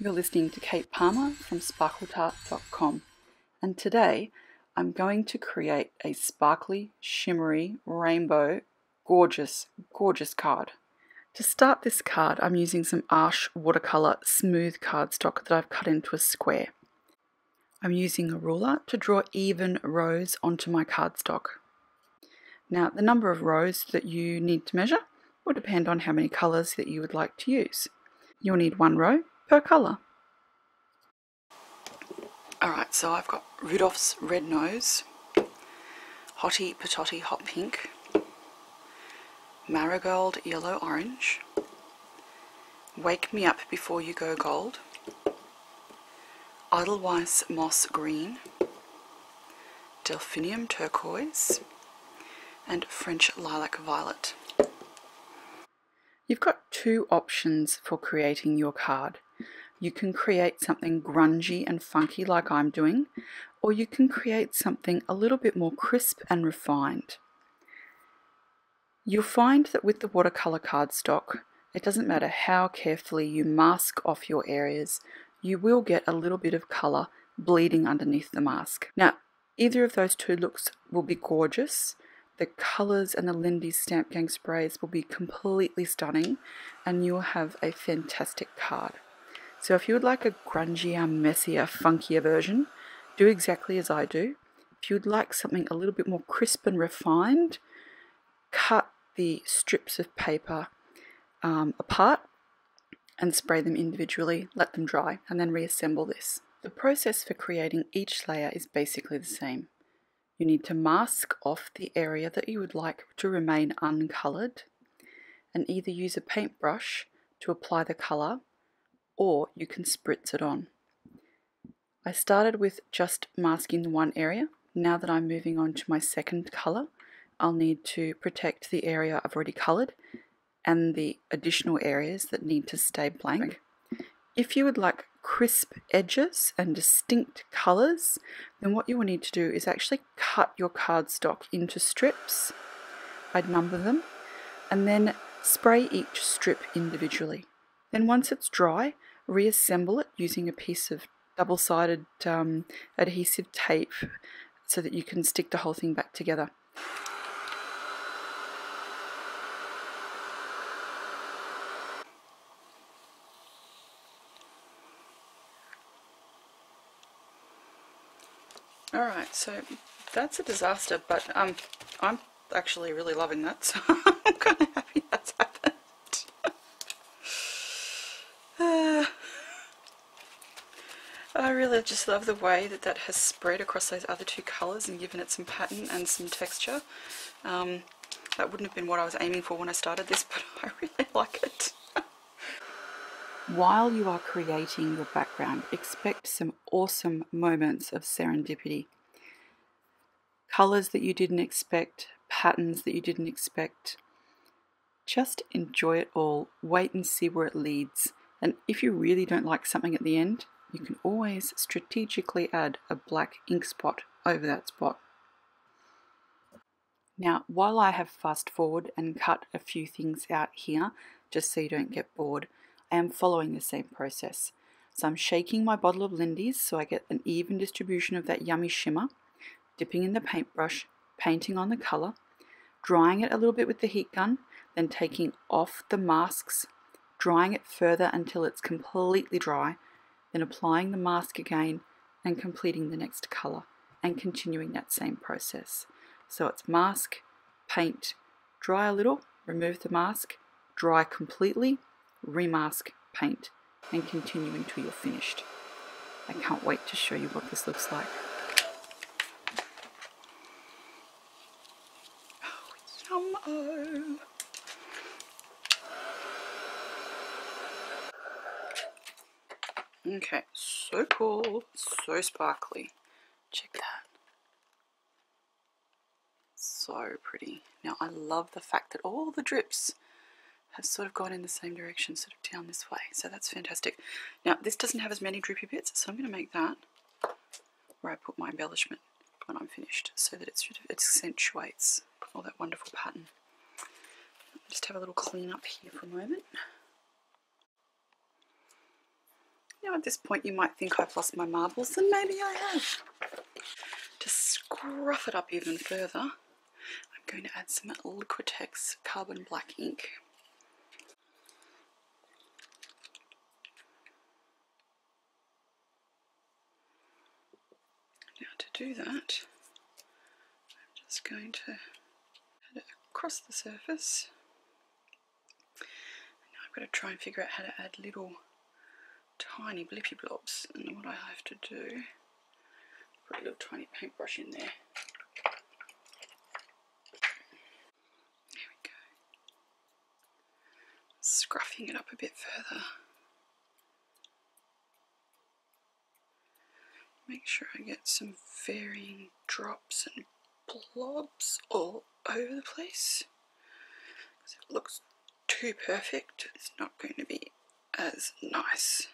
You're listening to Kate Palmer from sparkletart.com, and today I'm going to create a sparkly, shimmery, rainbow, gorgeous card. To start this card, I'm using some Arches watercolour smooth cardstock that I've cut into a square. I'm using a ruler to draw even rows onto my cardstock. Now, the number of rows that you need to measure will depend on how many colours that you would like to use. You'll need one row per colour. Alright, so I've got Rudolph's Red Nose, Hottie Patati Hot Pink, Marigold Yellow Orange, Wake Me Up Before You Go Gold, Edelweiss Moss Green, Delphinium Turquoise, and French Lilac Violet. You've got two options for creating your card. You can create something grungy and funky like I'm doing, or you can create something a little bit more crisp and refined. You'll find that with the watercolour cardstock, it doesn't matter how carefully you mask off your areas, you will get a little bit of colour bleeding underneath the mask. Now, either of those two looks will be gorgeous. The colours and the Lindy's Stamp Gang sprays will be completely stunning, and you'll have a fantastic card. So if you would like a grungier, messier, funkier version, do exactly as I do. If you'd like something a little bit more crisp and refined, cut the strips of paper apart and spray them individually, let them dry, and then reassemble this. The process for creating each layer is basically the same. You need to mask off the area that you would like to remain uncoloured, and either use a paintbrush to apply the colour, or you can spritz it on. I started with just masking the one area. Now that I'm moving on to my second colour, I'll need to protect the area I've already coloured and the additional areas that need to stay blank. If you would like crisp edges and distinct colours, then what you will need to do is actually cut your cardstock into strips. I'd number them, and then spray each strip individually. Then once it's dry, reassemble it using a piece of double-sided adhesive tape so that you can stick the whole thing back together. Alright, so that's a disaster, but I'm actually really loving that, so I'm kind of happy that's happened. I really just love the way that that has spread across those other two colours and given it some pattern and some texture. That wouldn't have been what I was aiming for when I started this, but I really like it. While you are creating your background, expect some awesome moments of serendipity. Colours that you didn't expect, patterns that you didn't expect. Just enjoy it all, wait and see where it leads. And if you really don't like something at the end, you can always strategically add a black ink spot over that spot. Now, while I have fast forward and cut a few things out here, just so you don't get bored, I am following the same process. So I'm shaking my bottle of Lindy's so I get an even distribution of that yummy shimmer, dipping in the paintbrush, painting on the colour, drying it a little bit with the heat gun, then taking off the masks, drying it further until it's completely dry, then applying the mask again and completing the next colour and continuing that same process. So it's mask, paint, dry a little, remove the mask, dry completely, remask, paint, and continue until you're finished. I can't wait to show you what this looks like. Oh, yum-o! Okay, so cool, so sparkly. Check that. So pretty. Now I love the fact that all the drips have sort of gone in the same direction, sort of down this way. So that's fantastic. Now this doesn't have as many drippy bits, so I'm going to make that where I put my embellishment when I'm finished, so that it accentuates all that wonderful pattern. Just have a little clean up here for a moment. Now at this point you might think I've lost my marbles, and maybe I have. To scruff it up even further, I'm going to add some Liquitex Carbon Black ink. Now to do that, I'm just going to add it across the surface. Now I've got to try and figure out how to add little tiny blippy blobs, and what I have to do, put a little tiny paintbrush in there. There we go. Scruffing it up a bit further. Make sure I get some varying drops and blobs all over the place. Because if it looks too perfect, it's not going to be as nice.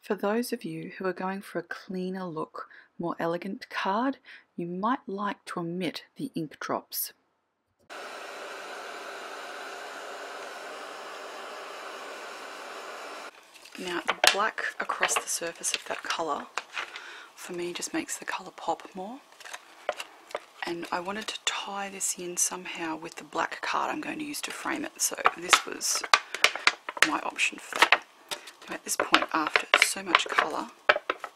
For those of you who are going for a cleaner look, more elegant card, you might like to omit the ink drops. Now the black across the surface of that colour, for me, just makes the colour pop more. And I wanted to tie this in somehow with the black card I'm going to use to frame it, so this was my option for that. Now at this point, after so much colour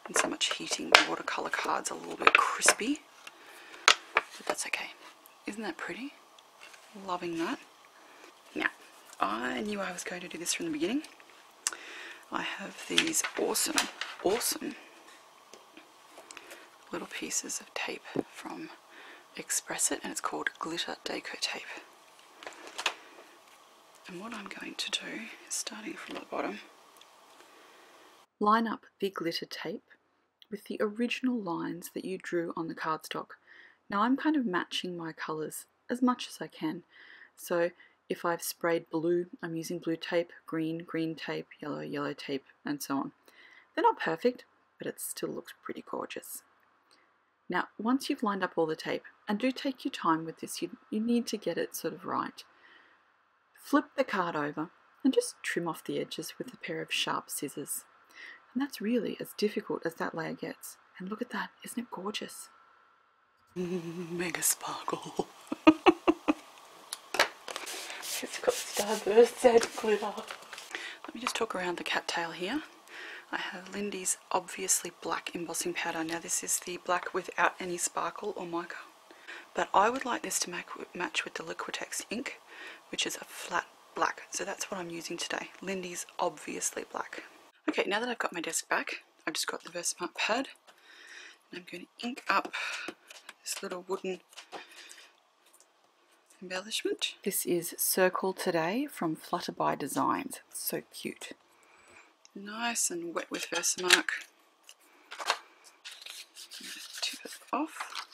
and so much heating, the watercolour card's a little bit crispy, but that's okay. Isn't that pretty? Loving that. Now, I knew I was going to do this from the beginning. I have these awesome little pieces of tape from Express It, and it's called Glitter Deco Tape. And what I'm going to do is, starting from the bottom, line up the glitter tape with the original lines that you drew on the cardstock. Now I'm kind of matching my colours as much as I can. So if I've sprayed blue, I'm using blue tape, green tape, yellow tape, and so on. They're not perfect, but it still looks pretty gorgeous. Now, once you've lined up all the tape, and do take your time with this, you need to get it sort of right, flip the card over and just trim off the edges with a pair of sharp scissors. And that's really as difficult as that layer gets. And look at that, isn't it gorgeous? Mega sparkle. It's got starbursts and glitter. Let me just talk around the cattail here. I have Lindy's Obviously Black embossing powder. Now this is the black without any sparkle or mica, but I would like this to match with the Liquitex ink, which is a flat black. So that's what I'm using today, Lindy's Obviously Black. Okay, now that I've got my desk back, I've just got the Versamart pad, and I'm going to ink up this little wooden embellishment. This is Circle Today from Flutterby Designs. It's so cute. Nice and wet with Versamart. Tip it off.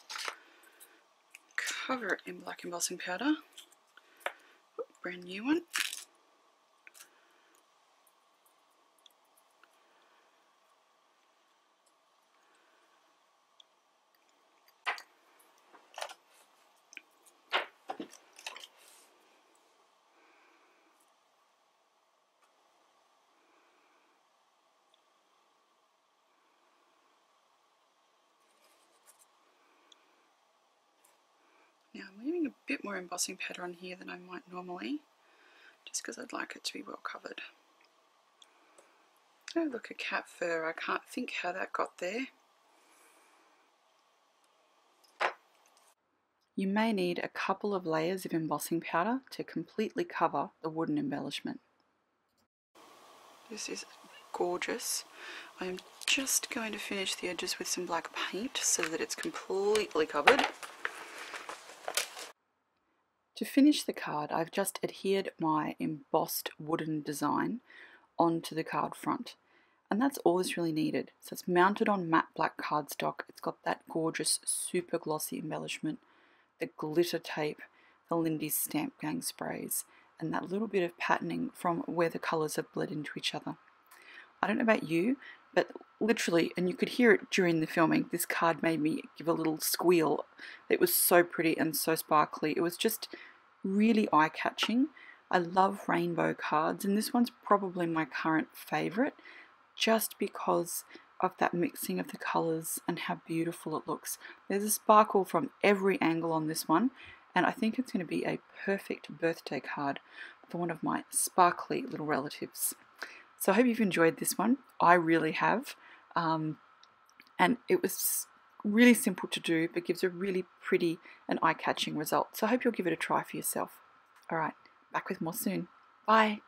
Cover it in black embossing powder. Brand new one. Now I'm leaving a bit more embossing powder on here than I might normally, just because I'd like it to be well covered. Oh look, a cat fur. I can't think how that got there. You may need a couple of layers of embossing powder to completely cover the wooden embellishment. This is gorgeous. I am just going to finish the edges with some black paint so that it's completely covered. To finish the card, I've just adhered my embossed wooden design onto the card front, and that's all that's really needed. So it's mounted on matte black cardstock. It's got that gorgeous super glossy embellishment, the glitter tape, the Lindy's Stamp Gang sprays, and that little bit of patterning from where the colours have bled into each other. I don't know about you, but literally, and you could hear it during the filming, this card made me give a little squeal. It was so pretty and so sparkly. It was just really eye-catching. I love rainbow cards, and this one's probably my current favourite, just because of that mixing of the colours and how beautiful it looks. There's a sparkle from every angle on this one, and I think it's going to be a perfect birthday card for one of my sparkly little relatives. So I hope you've enjoyed this one. I really have. And it was really simple to do, but gives a really pretty and eye-catching result. So I hope you'll give it a try for yourself. Alright, back with more soon. Bye!